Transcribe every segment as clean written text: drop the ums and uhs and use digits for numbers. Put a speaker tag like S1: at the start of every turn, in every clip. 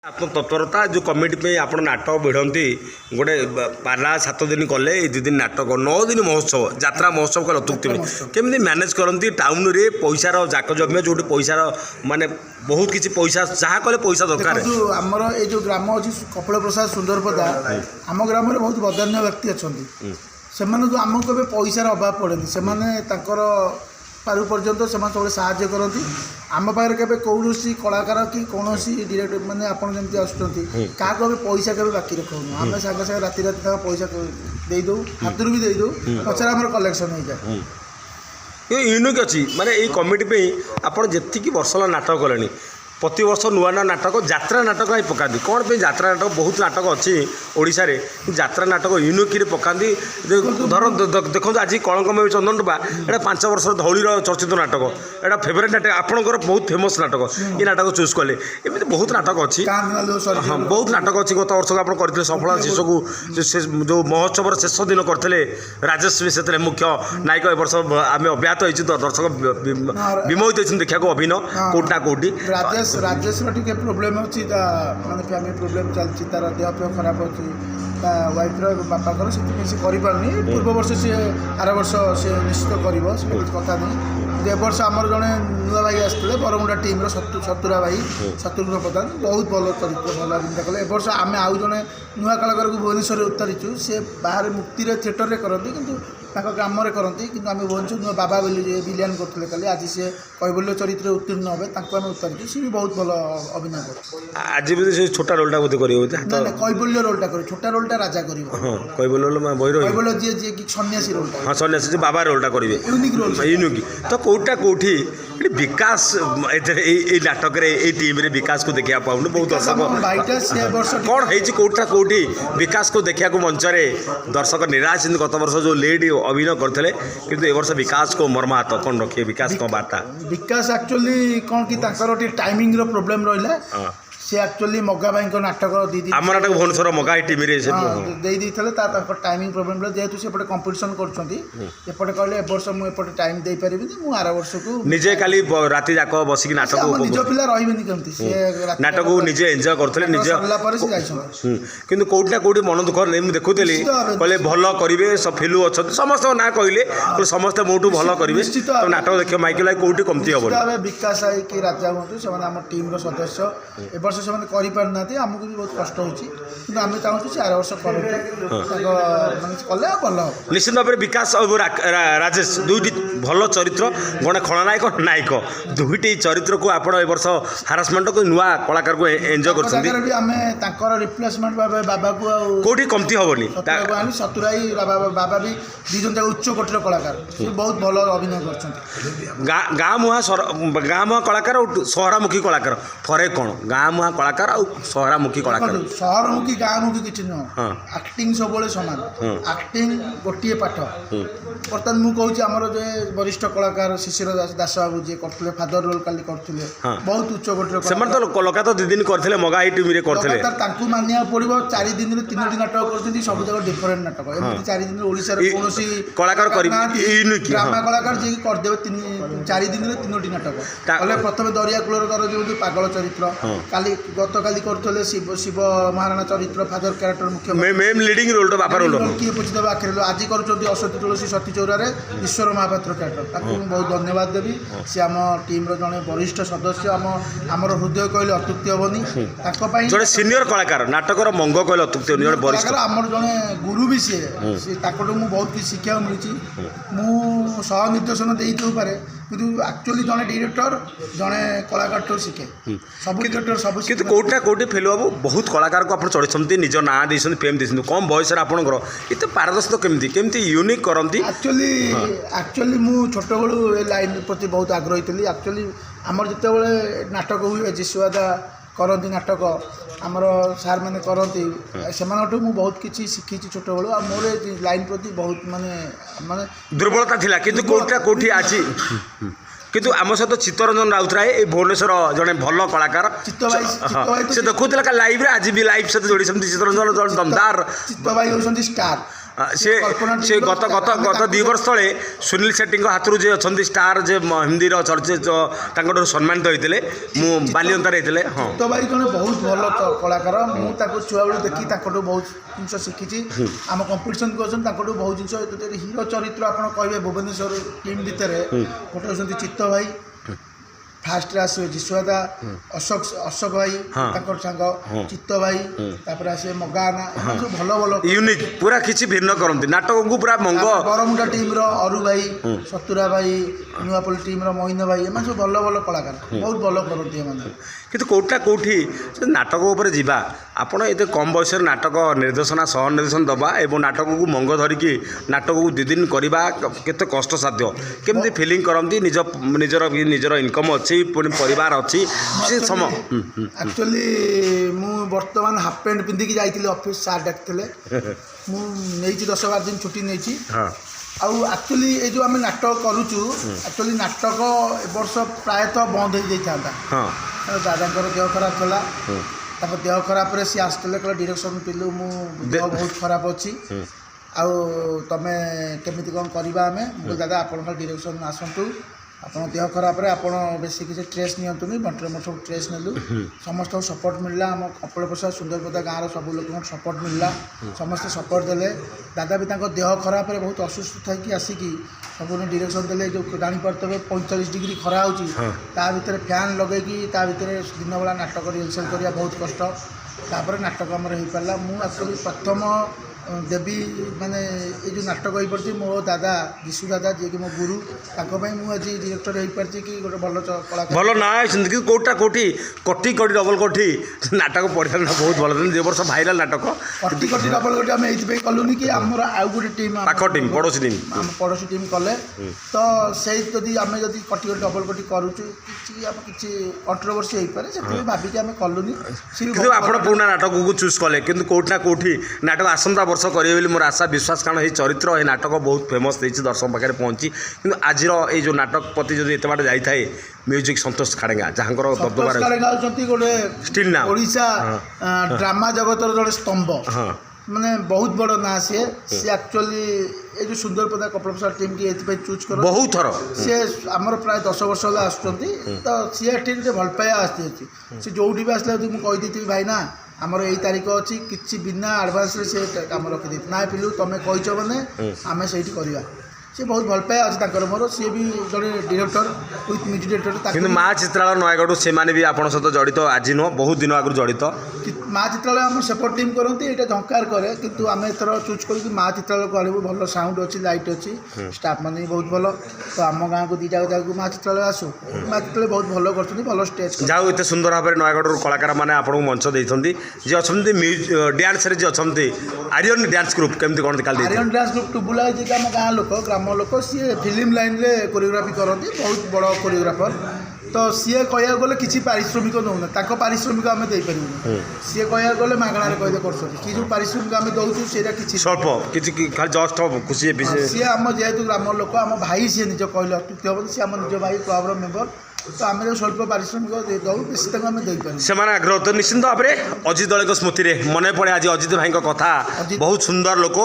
S1: आत्मतत्परता जो कमिटी पे आप नाटक भिड़ती गोटे पाला 7 दिन कले 2 दिन नाटक 9 दिन महोत्सव यात्रा महोत्सव कले अतुक्ति केमी मैनेज करती टाउन रे पैसार जाकजम्य जो पैसार माने बहुत किसी पैसा जहाँ कले पैसा दरकार
S2: आमर ये जो ग्राम अच्छी कपिल प्रसाद सुंदरपदा आम ग्राम में बहुत बदान्य व्यक्ति अच्छा से आमको पैसार अभाव पड़े से पारु पर्यंत से सब साहय करती आम पाखे के कौन कलाकार कि कौन डायरेक्ट मानते आपमती आसुँच क्या पैसा के बाकी रखू आम सागे सागे राति राति पैसा देदे हाथ भी देदे पचार आम कलेक्शन हो जाए
S1: यूनिक अच्छी माने ये कमिटी पे आप जी वर्ष नाटक कले प्रति वर्ष नुआ नुआ नाटक यात्रा नाटक ही पकाती कौन पे यात्रा नाटक बहुत नाटक अच्छी ओडिशा रे यात्रा नाटक यूनिक पकाती धर देखो आज कलंकमय चंदन टोपा एटा 5 वर्ष धौलीर चर्चित नाटक एटा फेवरेट नाटक आपंकर बहुत फेमस नाटक ये नाटक चूज कले एमती बहुत नाटक अच्छी हाँ बहुत नाटक अच्छी गत वर्ष आप करते सफल शिशु को जो महोत्सव शेष दिन करते राजेश भी से मुख्य नायक ए वर्ष आम अब्याहत हो दर्शक विमोहित होती देखा अभिनय कौटना कौटी
S2: राजेश टे प्रोब्लेम अच्छी मानते फैमिली प्रोब्लेम चलती तार देह खराब अच्छी वाइफ्र बापा से करें पूर्व वर्ष सी आर वर्ष सी निश्चित कर कथा नहीं ए वर्ष आमर जड़े नुआ भाई आसते बरमुंडा टीम सतुरा भाई शत्रुघ्न प्रधान बहुत भल चरित्र भल अभिनय कले ए वर्ष आम आउ जड़े नुआ कलाकार को भुवनेश्वर उतारीचु से बाहर मुक्ति थिएटर में करती कि ग्राम में करती कि आम भुवनेश्वर बाबा बोली विलियन करते कल आज सी कैबल्य चरित्र उत्तीर्ण हे आम उतारी सी भी बहुत भल अभिनय कर
S1: आज भी छोटा रोलटा बोधे कर
S2: कैबल्य रोलटा कर छोटा रोलटा राजा कर कैबल्य जी जी कि सन्यासी रोलटा
S1: हाँ सन्यासी बाबा रोलटा करेंगे
S2: यूनिक रोल
S1: यूनिक तो कौटा कौटी विकास नाटक टीम रे विकास को देखा पाऊन बहुत दर्शक कौन होटा कौटी विकास को देखा मंच में दर्शक निराश गत वर्ष जो लेड अभिनय करते किंतु ए वर्ष विकास को मर्माहत कौन रखिए विकास को वार्ता
S2: विकास एक्चुअली कौन कि टाइमिंग रो प्रॉब्लम रहा सी एक्चुअली मगा भाई नाटक दीदी
S1: आम नाटक भुवनेश्वर मगा टीम
S2: टाइमिंग प्रोब्लेम जेहेतु से कंपटीशन करपटे कहले ए वर्ष मुझे टाइम दे पारि मुझे आर वर्ष को
S1: निजे खाली राति जाक बसिक नाटक
S2: निज पिला रही कमी
S1: नाटक को निजे एंजॉय करते निजे किंतु कौटी ना कौटी मन दुख नहीं देखुली कहले भल करेंगे सब फिलू अच्छा समस्त ना कहले समस्ते मोटू भल करेंगे नाटक देखिए माइकल भाई कौटी कमती हम
S2: विकास आई कि राजा हूँ से टीम सदस्य ए वर्ष से करना आमको भी बहुत कष्ट होती आम चाहूँ से आर वर्ष कले भल
S1: निश्चित भाव में विकास और राजेश दुईटी भल चरित्र गणे खलनायक नायक दुईटी चरित्र को आप वर्ष हारासमेंट को नुआ कलाकार को एंजॉय कर
S2: रिप्लेसमेंट बाबा को
S1: कौटी कमती हेनी
S2: सतुराई बाबा भी दी जन उच्च कोटर कलाकार बहुत भल अभिनय कर
S1: गाँ मुहा कलाकार और सहरामुखी कलाकार फरक कौन गाँ मुहा कलाकार और सहरामुखी कलाकार
S2: सहरमुखी गाँमुखी किसी नुह एक्टिंग सब सामान एक्टिंग गोटे पाठ बर्तमान मुझे कहूँ आमर जो वरिष्ठ कलाकार शिशिर दास बाबू जी करते फादर रोल काली करते बहुत उच्च कोटर
S1: तो लगातार 2 दिन करते मगा टीम
S2: करते मानिया पड़ो 4 दिन 3 नाटक कर सब जगह डिफरेन्ट नाटक एमती 4 दिन ओडिशा कौन कलाकार ड्रामा कलाकार जी करदे 4 दिन 3 नाटक कले प्रथम दरिया कूलर दर जो पागल चरित्र काली गत काली करते शिव महाराणा चरित्र फादर क्यारेक्टर मुख्य
S1: मेम लीडिंग रोल बापा रोल
S2: किए पूछिदेव आखिर आज कर अश्वती तुलसी सती चौरारे ईश्वर महापात्र क्यारेक्टर बहुत धन्यवाद देवी सी आम टीम जड़े वरिष्ठ सदस्य आमर हृदय कहले अत्युक्ति हेनी
S1: जड़े सीनियर कलाकार नाटकर मंग कहले अत्युक्ति
S2: वरिष्ठ आमर जड़े गुरु भी सी मुझे बहुत किसी शिक्षा मिली मु सह निर्देशन दे पारे कि एक्चुअली जड़े डायरेक्टर जड़े कलाकार तो शिखे सब डायरेक्टर सब
S1: किंतु कौटा कौटी फेलु बाबू बहुत कलाकार को आप चढ़ी निज ना दे फेम दे कम बयस आपंकर ये पारदर्शिता केमती केमती यूनिक करती
S2: एक्चुअली मु छोट बड़ू लाइन प्रति बहुत आग्रही थी एक्चुअली आमर जिते नाटक हुए जीशुदा करती नाटक आमर सार मैंने करती से बहुत किसी शिखी छोट बड़ू आ मोर लाइन प्रति बहुत माने माने
S1: दुर्बलता थिला किंतु कौटा कौटी आछि किंतु आम सहित चित्तरंजन राउतराय भुवनेश्वर जड़े भल कलाकार से देखुला लाइव आज भी लाइव सहित जोड़ी चित्तरंजन दमदार
S2: चित्त भाई होती स्टार
S1: ସେ ସେ ଗତ ଗତ ଗତ 2 ବର୍ଷ ତଳେ ସୁନୀଲ ସେଟ୍ଟୀଙ୍କ ହାତରୁ ଯେ ଅଛନ୍ତି ଷ୍ଟାର ଯେ ହିନ୍ଦୀର ଚଳଚ୍ଚିତ୍ର ତାଙ୍କଠାରୁ ସମ୍ମାନିତ ହୋଇଥିଲେ ମୁଁ ବାଲିଅନ୍ତାରେ ହେଇଥିଲେ ହଁ
S2: ଚିତ୍ତ ଭାଇ ଜଣେ ବହୁତ ଭଲ କଳାକାର ମୁଁ ତାକୁ ଛୁଆବେଳୁ ଦେଖି ତାଙ୍କଠୁ ବହୁତ ଜିନିଷ ଶିଖିଛି ଆମ କମ୍ପିଟିସନ୍କୁ ଅଛନ୍ତି ତାଙ୍କଠୁ ବହୁତ ଜିନିଷ ଯଦି ହିରୋ ଚରିତ୍ର ଆପଣ କହିବେ ଭୁବନେଶ୍ୱର ଟିମ୍ ଭିତରେ ଗୋଟେ ଅଛନ୍ତି ଚିତ୍ତ ଭାଇ ଫାଷ୍ଟରେ ଆସିବେ ଯଶୋଦା ଅଶୋକ ଭାଇ ତାଙ୍କର ସାଙ୍ଗ ଚିତ୍ତ ଭାଇ ତାପରେ ଆସିବେ ମଗାନା ସବୁ ଭଲ ଭଲ
S1: ୟୁନିକ୍ ପୁରା କିଛି ଭିନ୍ନ କରନ୍ତି ନାଟକକୁ ପୁରା ମଙ୍ଗ
S2: ବରମୁଣ୍ଡା ଟିମ୍ର ଅରୁ ଭାଇ ସତୁରା ଭାଇ ନୂଆପଲ୍ଲୀ ଟିମ୍ର ମହିନ ଭାଇ ଏମାନେ ସବୁ ଭଲ ଭଲ କଳାକାର ବହୁତ ଭଲ କରନ୍ତି ଏମାନେ
S1: କିନ୍ତୁ କେଉଁଠି ନା କେଉଁଠି ନାଟକ ଉପରେ ଯିବା ଆପଣ ଏତେ କମ୍ ବୟସରେ ନାଟକ ନିର୍ଦ୍ଦେଶନା ସହ ନିର୍ଦ୍ଦେଶନ ଦେବା ଏବଂ ନାଟକକୁ ମଙ୍ଗ ଧରିକି ନାଟକକୁ 2 ଦିନ କରିବା କେତେ କଷ୍ଟସାଧ୍ୟ କେମିତି ଫିଲିଂ କରନ୍ତି ନିଜର ଇନକମ୍ ଅଛି ପୁଣି ପରିବାର ଅଛି ସେ ସମୟ
S2: ଆକ୍ଚୁଆଲି ମୁଁ ବର୍ତ୍ତମାନ ହାଫ୍ ପ୍ୟାଣ୍ଟ ପିନ୍ଧିକି ଯାଇଥିଲି ଅଫିସ୍ ସାର୍ ଡାକିଥିଲେ ମୁଁ ନେଇଛି 10-12 ଦିନ ଛୁଟି ନେଇଛି ଆଉ ଆକ୍ଚୁଆଲି ଏଇ ଯେଉଁ ଆମେ ନାଟକ କରୁଛୁ ଆକ୍ଚୁଆଲି ନାଟକ ଏ ବର୍ଷ ପ୍ରାୟତଃ ବନ୍ଦ ହେଇଯାଇଥାନ୍ତା ଦାଦାଙ୍କର ଦେହ ଖରାପ ଥିଲା ତାଙ୍କ ଦେହ ଖରାପରେ ସିଏ ଆସିଥିଲେ କହିଲେ ଡିରେକ୍ସନ୍ ପିଲୁ ମୁଁ ଦେହ ବହୁତ ଖରାପ ଅଛି ଆଉ ତମେ କେମିତି କ'ଣ କରିବା ଆମେ ମୁଁ ଦାଦା ଆପଣଙ୍କ ଡିରେକ୍ସନ୍ ଆସନ୍ତୁ ଆପଣ ଦେହ ଖରାପରେ ଆପଣ ବେଶୀ କିଛି ଷ୍ଟ୍ରେସ୍ ନିଅନ୍ତୁନି ବଣ୍ଟରେ ମୋର ସବୁ ଷ୍ଟ୍ରେସ୍ ନେଲୁ ସମସ୍ତଙ୍କୁ ସପୋର୍ଟ ମିଳିଲା ଆମ କପଳପ୍ରସାଦ ସୁନ୍ଦରପଦା ଗାଁର ସବୁ ଲୋକଙ୍କୁ ସପୋର୍ଟ ମିଳିଲା ସମସ୍ତେ ସପୋର୍ଟ ଦେଲେ ଦାଦା ବି ତାଙ୍କ ଦେହ ଖରାପରେ ବହୁତ ଅସୁସ୍ଥ ଥାଇକି ଆସିକି ସବୁଦିନ ଡିରେକ୍ସନ୍ ଦେଲେ ଯେଉଁ ଜାଣିପାରୁଥିବେ 45 ଡିଗ୍ରୀ ଖରା ହେଉଛି ତା ଭିତରେ ଫ୍ୟାନ୍ ଲଗେଇକି ତା ଭିତରେ ଦିନବେଳା ନାଟକ ରିହର୍ସାଲ୍ କରିବା ବହୁତ କଷ୍ଟ ତାପରେ ନାଟକ ଆମର ହେଇପାରିଲା ମୁଁ ଆକ୍ଚୁଆଲି ପ୍ରଥମ ଦେବୀ ମାନେ ଏଇ ଯେଉଁ ନାଟକ ହେଇପାରିଛି ମୋ ଦାଦା ବିଶୁ ଦାଦା ଯିଏକି ମୋ ଗୁରୁ ତାଙ୍କ ପାଇଁ ମୁଁ ଆଜି ଡିରେକ୍ଟର ହେଇପାରିଛି କି ଗୋଟେ ଭଲ କଳାକାର
S1: ଭଲ ନା ହେଇଛନ୍ତି କିନ୍ତୁ କେଉଁଟା କେଉଁଠି କୋଟି କୋଟି ଡବଲ କୋଟି ନାଟକ ପଡ଼ିଥିଲା ନା ବହୁତ ଭଲ ଥିଲା 2 ବର୍ଷ ଭାଇରାଲ ନାଟକ
S2: କୋଟି କୋଟି ଡବଲ କୋଟି ଆମେ ଏଇଥିପାଇଁ କଲୁନି କି ଆମର ଆଉ ଗୋଟେ ଟିମ୍
S1: ପାଖ ଟିମ୍ ପଡ଼ୋଶୀ ଟିମ୍
S2: ଆମ ପଡ଼ୋଶୀ ଟିମ୍ କଲେ ତ ସେଇ ଯଦି ଆମେ ଯଦି କୋଟି କୋଟି ଡବଲ କୋଟି କରୁଛୁ କିଛି କଣ୍ଟ୍ରୋଭର୍ସି ହେଇପାରେ ସେଥିପାଇଁ ଭାବିକି ଆମେ କଲୁନି
S1: କିନ୍ତୁ ଆପଣ ପୁରୁଣା ନାଟକକୁ ଚୁଜ୍ କଲେ କିନ୍ତୁ କେଉଁଠି ନା କେଉଁଠି ନାଟକ ଆସନ୍ତା ବର୍ଷ କରିବେ ବୋଲି ମୋର ଆଶା ବିଶ୍ୱାସ କାରଣ ଏହି ଚରିତ୍ର ଏହି ନାଟକ ବହୁତ ଫେମସ୍ ଦେଇଛି ଦର୍ଶକ ପାଖରେ ପହଞ୍ଚି କିନ୍ତୁ ଆଜିର ଏଇ ଯେଉଁ ନାଟକ ପ୍ରତି ଯଦି ଏତେ ବାଟ ଯାଇଥାଏ ମ୍ୟୁଜିକ୍ ସନ୍ତୋଷ ଖାଡ଼େଙ୍ଗା ଯାହାଙ୍କର
S2: ଖାଡ଼େଙ୍ଗା ହେଉଛନ୍ତି ଗୋଟେ
S1: ଷ୍ଟିଲ୍ ନା
S2: ଓଡ଼ିଶା ଡ୍ରାମା ଜଗତର ଜଣେ ସ୍ତମ୍ଭ ମାନେ ବହୁତ ବଡ଼ ନାଁ ସିଏ ଆକ୍ଚୁଆଲି এই যে সুন্দরপদা কপলপ্রসাদ টিমটি এথিপাই চুজ কর
S1: বহু থর
S2: সে আমার প্রায় 10 ବର୍ଷ ହେଲା ଆସୁଛନ୍ତି ତ ସିଏ ଏଠି ଟିକେ ଭଲ ପାଇବା ଆସିଛି ସେ ଯେଉଁଠି ବି ଆସିଲା ଯଦି ମୁଁ କହିଦେଇଥିବି ଭାଇ ନା ଆମର ଏଇ ତାରିଖ ଅଛି କିଛି ବିନା ଆଡ଼ଭାନ୍ସରେ ସେ କାମ ରଖିଦେଇଛି ନା ପିଲୁ ତମେ କହିଛ ମାନେ ଆମେ ସେଇଠି କରିବା ସେ ବହୁତ ଭଲ ପାଇବା ଅଛି ତାଙ୍କର ମୋର ସିଏ ବି ଜଣେ ଡିରେକ୍ଟର ୱିଥ୍ ମ୍ୟୁଜିକ୍ ଡିରେକ୍ଟର
S1: କିନ୍ତୁ ମା ଚିତ୍ରାଳୟ ନୟାଗଡ଼ ସେମାନେ ବି ଆପଣଙ୍କ ସହିତ ଜଡ଼ିତ ଆଜି ନୁହଁ ବହୁତ ଦିନ ଆଗରୁ ଜଡ଼ିତ
S2: ମା ଚିତ୍ରାଳୟ ଆମ ସେପଟ ଟିମ୍ କରନ୍ତି ଏଇଟା ଝଙ୍କାର କରେ କିନ୍ତୁ ଆମେ ଏଥର ଚୁଜ୍ କରିକି ମା ଚିତ୍ରାଳୟକୁ ଆଣିବୁ ଭଲ ସାଉଣ୍ଡ ଅଛି ଲାଇଟ୍ ଅଛି ଷ୍ଟାଫ୍ ମାନେ ବି ବହୁତ ଭଲ ତ ଆମ ଗାଁକୁ 2ଟା ଜାଗାକୁ ମା ଚିତ୍ରାଳୟ ଆସୁ ମା ଚିତ୍ରାଳୟ ବହୁତ ଭଲ କରୁଛନ୍ତି ଭଲ ଷ୍ଟେଜ୍
S1: ଯାଉ ଏତେ ସୁନ୍ଦର ଭାବରେ ନୟାଗଡ଼ରୁ କଳାକାରମାନେ ଆପଣଙ୍କୁ ମଞ୍ଚ ଦେଇଛନ୍ତି ଯିଏ ଅଛନ୍ତି ଡ୍ୟାନ୍ସରେ ଯିଏ ଅଛନ୍ତି ଆରିୟନ୍ ଡ୍ୟାନ୍ସ ଗ୍ରୁପ୍ କେମିତି କ'ଣ କାଲି
S2: ଆରିୟନ୍ ଡ୍ୟାନ୍ସ ଗ୍ରୁପ୍ ଟୁବୁଲା ଯିଏକି ଆମ ଗାଁ ଲୋକ ଗ୍ରାମ ଲୋକ ସିଏ ଫିଲ୍ମ ଲାଇନ୍ରେ କୋରିଓଗ୍ରାଫି କରନ୍ତି ବହୁତ ବଡ଼ କୋରିଓଗ୍ରାଫର ତ ସିଏ କହିବାକୁ ଗଲେ କିଛି ପାରିଶ୍ରମିକ ଦେଉନା ତାଙ୍କ ପାରିଶ୍ରମିକ ଆମେ ଦେଇପାରିବୁନି ସିଏ କହିବାକୁ ଗଲେ ମାଗଣାରେ କହିଲେ କରୁଛନ୍ତି କି ଯେଉଁ ପାରିଶ୍ରମିକ ଆମେ ଦେଉଛୁ ସେଇଟା କିଛି
S1: ସ୍ୱଳ୍ପ କିଛି ଖାଲି ଜଷ୍ଟ ଖୁସି
S2: ସିଏ ଆମ ଯେହେତୁ ଗ୍ରାମ ଲୋକ ଆମ ଭାଇ ସିଏ ନିଜ କହିଲେ ଅତ୍ୟୁକ୍ତି ହେବନି ସିଏ ଆମ ନିଜ ଭାଇ କ୍ଲବ୍ର ମେମ୍ବର ତ ଆମେ ଯେଉଁ ସ୍ୱଳ୍ପ ପାରିଶ୍ରମିକ ଦେଉ ବେଶୀ ତାଙ୍କୁ ଆମେ ଦେଇପାରିବୁ
S1: ସେମାନେ ଆଗ୍ରହ ତ ନିଶ୍ଚିନ୍ତ ଭାବରେ ଅଜିତ ଦଳଙ୍କ ସ୍ମୃତିରେ ମନେ ପଡ଼େ ଆଜି ଅଜିତ ଭାଇଙ୍କ କଥା ବହୁତ ସୁନ୍ଦର ଲୋକ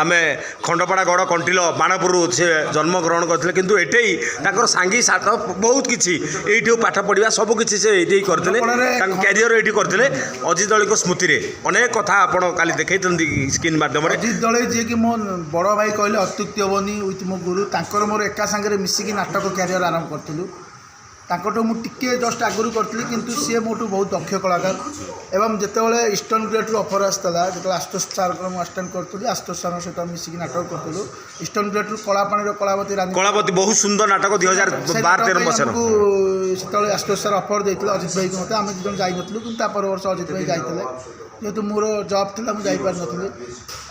S1: ଆମେ ଖଣ୍ଡପଡ଼ା ଗଡ଼ କଣ୍ଟିଲ ବାଣପୁରରୁ ସେ ଜନ୍ମଗ୍ରହଣ କରିଥିଲେ କିନ୍ତୁ ଏଠି ତାଙ୍କର ସାଙ୍ଗୀ ସାଥ ବହୁତ କିଛି ଏଇଠି ପାଠ ପଢ଼ିବା ସବୁ କିଛି ସେ ଏଇଠି କରିଥିଲେ ତାଙ୍କ କ୍ୟାରିୟର ଏଇଠି କରିଥିଲେ ଅଜିତ ଦଳଙ୍କ ସ୍ମୃତିରେ ଅନେକ କଥା ଆପଣ କାଲି ଦେଖାଇଛନ୍ତି ସ୍କ୍ରିନ୍ ମାଧ୍ୟମରେ
S2: ଅଜିତ ଦଳେ ଯିଏକି ମୋ ବଡ଼ ଭାଇ କହିଲେ ଅତ୍ୟୁକ୍ତି ହେବନି ୱିଥ୍ ମୋ ଗୁରୁ ତାଙ୍କର ମୋର ଏକା ସାଙ୍ଗରେ ମିଶିକି ନାଟକ କ୍ୟାରିୟର ଆରମ୍ଭ କରିଥିଲୁ ତାଙ୍କଠୁ ମୁଁ ଟିକେ ଜଷ୍ଟ ଆଗରୁ କରିଥିଲି କିନ୍ତୁ ସିଏ ମୋଠୁ ବହୁତ ଦକ୍ଷ କଳାକାର ଏବଂ ଯେତେବେଳେ ଇଷ୍ଟର୍ଣ୍ଣ ଗ୍ରେଟ୍ରୁ ଅଫର୍ ଆସିଥିଲା ଯେତେବେଳେ ଆଶୁତୋଷ ସାର୍ଙ୍କର ମୁଁ ଆସିଷ୍ଟାଣ୍ଟ କରୁଥିଲି ଆଶୁତୋଷ ସାର୍ଙ୍କ ସହିତ ମିଶିକି ନାଟକ କରୁଥିଲୁ ଇଷ୍ଟର୍ଣ୍ଣ ଗ୍ରେଟ୍ରୁ କଳାପାଣିର କଳାବତୀ ରାନୀ
S1: କଳାବତୀ ବହୁତ ସୁନ୍ଦର ନାଟକ 2012-13 ମସିହାରେ
S2: ସେତେବେଳେ ଆଶୁତୋଷ ସାର୍ ଅଫର୍ ଦେଇଥିଲେ ଅଜିତ ଭାଇକୁ ମୋତେ ଆମେ 2 ଜଣ ଯାଇନଥିଲୁ କିନ୍ତୁ ତା ପର ବର୍ଷ ଅଜିତ ଭାଇ ଯାଇଥିଲେ ଯେହେତୁ ମୋର ଜବ୍ ଥିଲା ମୁଁ ଯାଇପାରିନଥିଲି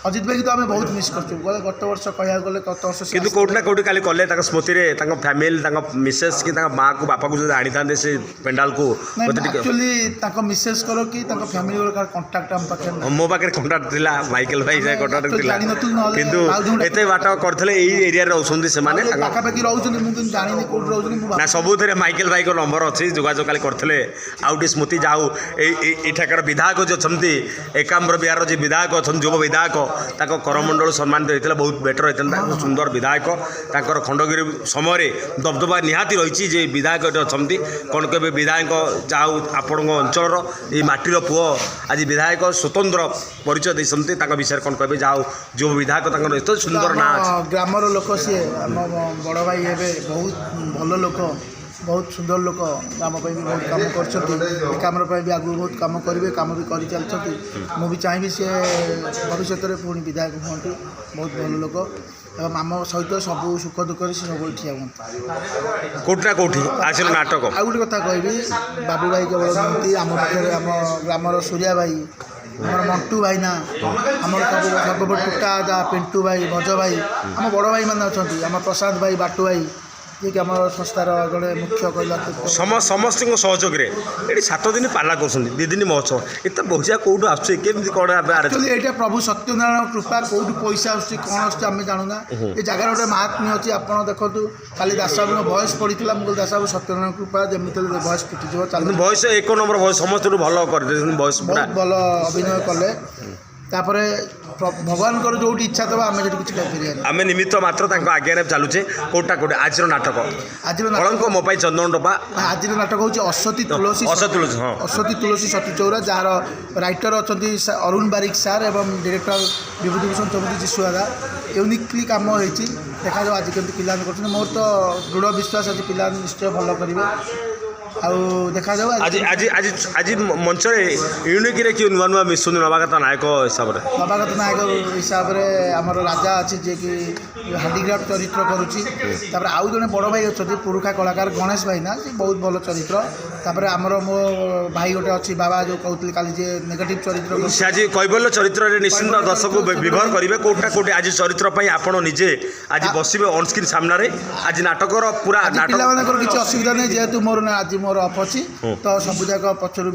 S2: ଅଜିତ ଭାଇକି ତ ଆମେ ବହୁତ ମିସ୍ କରୁଛୁ ଗତ ବର୍ଷ କହିବାକୁ ଗଲେ ଗତ ବର୍ଷ
S1: କିନ୍ତୁ କେଉଁଠି ନା କେଉଁଠି କାଲି କଲେ ତାଙ୍କ ସ୍ମୃତିରେ ତାଙ୍କ ଫ୍ୟାମିଲି ତାଙ୍କ ମିସେସ୍ କି ତାଙ୍କ ମାଆକୁ ବାପାଙ୍କୁ ପାଖକୁ ଯଦି ଆଣିଥାନ୍ତେ ସେ ପେଣ୍ଡାଲକୁ ମୋତେ ଟିକେ
S2: ଆକ୍ଚୁଆଲି ତାଙ୍କ ମିସେସ୍ କର କି ତାଙ୍କ ଫ୍ୟାମିଲି କାହାର କଣ୍ଟାକ୍ଟ ଆମ ପାଖରେ ନାହିଁ।
S1: ମୋ ପାଖରେ କଣ୍ଟାକ୍ଟ ଥିଲା ମାଇକେଲ ଭାଇ ସେ କଣ୍ଟାକ୍ଟ ଥିଲା
S2: ଜାଣିନଥିଲୁ, ନହେଲେ
S1: କିନ୍ତୁ
S2: ଆଉ ଯୋଉଟା-
S1: ଏତେ ବାଟ କରିଥିଲେ ଏଇ ଏରିଆରେ ରହୁଛନ୍ତି ସେମାନେ
S2: ପାଖାପାଖି ରହୁଛନ୍ତି, ମୁଁ କିନ୍ତୁ ଜାଣିନି କୋଉଠି ରହୁଛନ୍ତି। ମୁଁ
S1: ନା ସବୁଥିରେ ମାଇକେଲ ଭାଇଙ୍କ ନମ୍ବର ଅଛି, ଯୋଗାଯୋଗ କାଲି କରିଥିଲେ। ଆଉ ଟିକେ ସ୍ମୃତି ଯାଉ ଏଇଠାକାର ବିଧାୟକ ଯିଏ ଅଛନ୍ତି ଏକାମ୍ର ବିହାରର ଯିଏ ବିଧାୟକ ଅଛନ୍ତି ଯୁବ ବିଧାୟକ ତାଙ୍କ କରମଣ୍ଡଳ ସମ୍ମାନିତ ହୋଇଥିଲା, ବହୁତ ବେଟର ହୋଇଥାନ୍ତା। ସୁନ୍ଦର ବିଧାୟକ ତାଙ୍କର ଖଣ୍ଡଗିରି ସମୟରେ ଦବଦବା ନିହାତି ରହିଛି ଯେ ବିଧାୟକ ଏଠି ଅଛନ୍ତି। କ'ଣ କହିବେ ବିଧାୟକ ଯାହା ହଉ ଆପଣଙ୍କ ଅଞ୍ଚଳର ଏଇ ମାଟିର ପୁଅ ଆଜି ବିଧାୟକ ସ୍ୱତନ୍ତ୍ର ପରିଚୟ ଦେଇଛନ୍ତି, ତାଙ୍କ ବିଷୟରେ କ'ଣ କହିବେ? ଯାହା ହଉ ଯୁବ ବିଧାୟକ ତାଙ୍କର ଏତେ ସୁନ୍ଦର ନାଁ ଅଛି।
S2: ଗ୍ରାମର ଲୋକ ସିଏ, ଆମ ବଡ଼ ଭାଇ ହେବେ, ବହୁତ ଭଲ ଲୋକ, ବହୁତ ସୁନ୍ଦର ଲୋକ, ଆମ ପାଇଁ ବି ବହୁତ କାମ କରିଛନ୍ତି, ଏ କାମ ପାଇଁ ବି ଆଗକୁ ବହୁତ କାମ କରିବେ, କାମ ବି କରିଚାଲିଛନ୍ତି। ମୁଁ ବି ଚାହିଁବି ସିଏ ଭବିଷ୍ୟତରେ ପୁଣି ବିଧାୟକ ହୁଅନ୍ତୁ, ବହୁତ ଭଲ ଲୋକ ଏବଂ ଆମ ସହିତ ସବୁ ସୁଖ ଦୁଃଖରେ ସେ ସବୁବେଳେ ଠିଆ ହୁଅନ୍ତି।
S1: କୋଉଠି ନା କୋଉଠି ଆସିଲ ନାଟକ।
S2: ଆଉ ଗୋଟେ କଥା କହିବି, ବାବୁ ଭାଇ କେବଳ ନୁହନ୍ତି, ଆମ ପାଖରେ ଆମ ଗ୍ରାମର ସୂର୍ୟା ଭାଇ, ଆମର ମଣ୍ଟୁ ଭାଇନା, ଆମର ସର୍ବବଡ଼ ଟୁଟା ଦା, ପିଣ୍ଟୁ ଭାଇ, ଭଜ ଭାଇ, ଆମ ବଡ଼ ଭାଇମାନେ ଅଛନ୍ତି, ଆମ ପ୍ରଶାନ୍ତ ଭାଇ, ବାଟୁ ଭାଇ, ଯିଏକି ଆମର ସଂସ୍ଥାର ଜଣେ ମୁଖ୍ୟ କହିଲା।
S1: ସମସ୍ତଙ୍କ ସହଯୋଗରେ ଏଠି 7 ଦିନ ପାଲା କରୁଛନ୍ତି, 2 ଦିନ ମହୋତ୍ସବ। ଏତେ ପଇସା କୋଉଠୁ ଆସୁଛି, କେମିତି କ'ଣ
S2: ଆକ୍ଚୁଆଲି ଏଇଟା ପ୍ରଭୁ ସତ୍ୟନାରାୟଣ କୃପା, କୋଉଠୁ ପଇସା ଆସୁଛି କ'ଣ ଆସୁଛି ଆମେ ଜାଣୁନା। ଏ ଜାଗାର ଗୋଟେ ମାହାତ୍ମ୍ୟ ଅଛି। ଆପଣ ଦେଖନ୍ତୁ କାଲି ଦାସବାବୁଙ୍କ ଭଏସ୍ ପଡ଼ିଥିଲା, ମୁଁ କହିଲି ଦାସବାବୁ ସତ୍ୟନାରାୟଣ କୃପା, ଯେମିତି ହେଲେ ଭଏସ୍ ଫିଟିଯିବ, ଚାଲୁ
S1: ବୟସ 1 ନମ୍ବର ବୟସ ସମସ୍ତଠୁ ଭଲ କରିଦେଇଛନ୍ତି ବୟସ ପୁରା।
S2: ବହୁତ ଭଲ ଅଭିନୟ କଲେ। ତାପରେ ଭଗବାନଙ୍କର ଯୋଉଠି ଇଚ୍ଛା ଥିବ ଆମେ ସେଠି କିଛି କହିପାରିବାନି।
S1: ଆମେ ନିମିତ୍ତ ମାତ୍ର ତାଙ୍କ ଆଜ୍ଞାରେ ଚାଲୁଛେ। କୋଉଟା କୋଉଠି ଆଜିର ନାଟକ
S2: ଆଜିର
S1: କଳଙ୍କ ମୋ ପାଇଁ ଚନ୍ଦନ ଟୋପା।
S2: ଆଜିର ନାଟକ ହେଉଛି ଅଶ୍ୱତୀ ତୁଳସୀ,
S1: ଅସତୁଳସୀ, ହଁ।
S2: ଅଶ୍ୱତୀ ତୁଳସୀ ସତୀ ଚଉରା, ଯାହାର ରାଇଟର ଅଛନ୍ତି ଅରୁଣ ବାରିକ ସାର୍ ଏବଂ ଡିରେକ୍ଟର ବିଭୂତିଭୂଷଣ ଚୌଧୁରୀ ଯୀଶୁଆଦା। ୟୁନିକ୍ଲି କାମ ହେଇଛି, ଦେଖାଯାଉ ଆଜି କେମିତି ପିଲାମାନେ କରୁଛନ୍ତି। ମୋର ତ ଦୃଢ଼ ବିଶ୍ୱାସ ଆଜି ପିଲାମାନେ ନିଶ୍ଚୟ ଭଲ କରିବେ। ଆଉ ଦେଖାଯାଉ
S1: ଆଜି ଆଜି ଆଜି ଆଜି ମଞ୍ଚରେ ୟୁନିକ୍ରେ କିଏ ନୂଆ ନୂଆ ମିଶୁଛନ୍ତି ନବାଗତ ନାୟକ ହିସାବରେ?
S2: ନବାଗତ ନାୟକ ହିସାବରେ ଆମର ରାଜା ଅଛି, ଯିଏକି ହାଣ୍ଡିକ୍ରାଫ୍ଟ ଚରିତ୍ର କରୁଛି। ତାପରେ ଆଉ ଜଣେ ବଡ଼ ଭାଇ ଅଛନ୍ତି ପୁରୁଖା କଳାକାର ଗଣେଶ ଭାଇନା, ସେ ବହୁତ ଭଲ ଚରିତ୍ର। ତାପରେ ଆମର ମୋ ଭାଇ ଗୋଟେ ଅଛି ବାବା, ଯେଉଁ କହୁଥିଲି କାଲି, ଯେ ନେଗେଟିଭ୍ ଚରିତ୍ର
S1: ସେ ଆଜି କୈବଲ୍ୟ ଚରିତ୍ରରେ ନିଶ୍ଚିନ୍ତ ଦର୍ଶକ ବ୍ୟବହାର କରିବେ। କୋଉଟା କୋଉଠି ଆଜି ଚରିତ୍ର ପାଇଁ ଆପଣ ନିଜେ ଆଜି ବସିବେ ଅନ୍-ସ୍କ୍ରିନ୍ ସାମ୍ନାରେ। ଆଜି ନାଟକର ପୁରା ନାଟକ
S2: ପିଲାମାନଙ୍କର କିଛି ଅସୁବିଧା ନାହିଁ, ଯେହେତୁ ମୋର ଆଜି ମୋର ଅଫ୍ ଅଛି, ତ ସବୁଯାକ ପଛରୁ